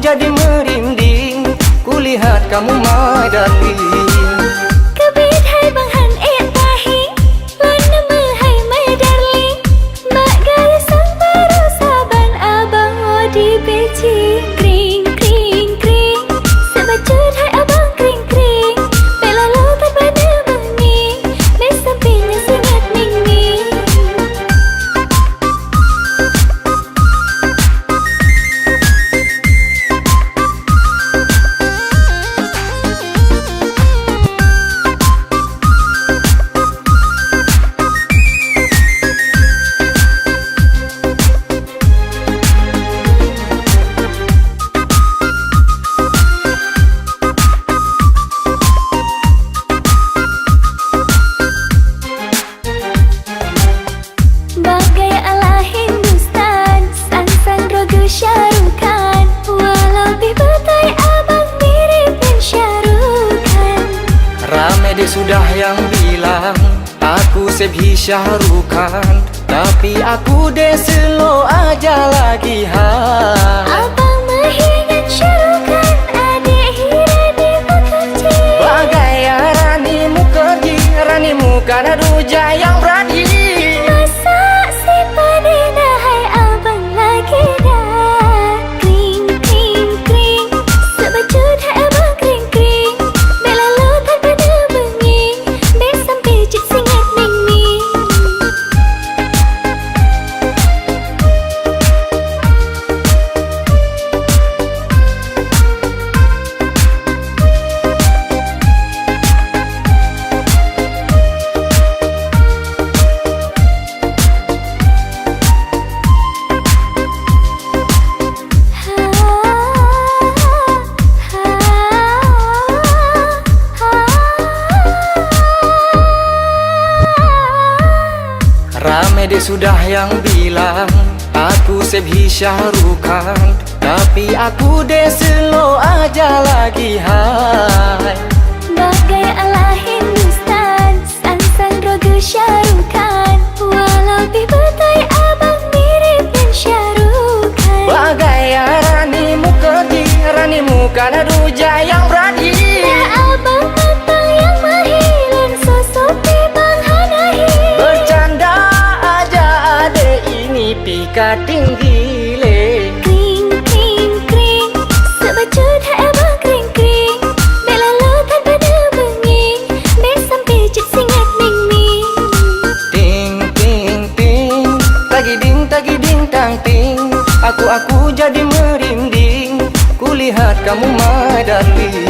jadi merinding, kulihat kamu my darling. Kabit hai bang han tahi, lana me hai my darling. Mak gaya sang baru saban abang odi beci. Kring kring kring, sebacut hai abang kring kring. Bela lautan pada mengi, mesampinya sangat ning-ning. Bagai ala Hindustan, sang rogu Syarukan. Walau pibatai abang mirip dengan Syarukan. Ramai dia sudah yang bilang aku Sebhi Syarukan, tapi aku deh slow aja lagi Abang mengingat Syarukan, adik hira di Mukerji. Bagai Rani Mukerji, Rani Mukana Duja yang berani. Masa si padina hai abang lagi dah. Kring kring kring, sebacut hai abang kring kring. Bela lautan pada bengi, besam pijit singat ning-ning. Ramai dia sudah yang bilang aku Sebhi Syarukan, tapi aku deh slow aja lagi Bagai ala Hindustan, sang rogu Syarukan. Walau pibatai abang mirip dengan Syarukan. Bagai Rani Mukerji, Rani Mukana Duja yang berani. Dah abang matang yang mahilan, sosok bang hanahi. Bercanda aja adek ini pika tinggi le. Kring kring kring, sebacut hai abang kring kring. Bela lautan pada bengi, besam pijit singat ning-ning. Ting ting ting, tagi ding tang ting. Aku jadi merinding, kulihat kamu my darling.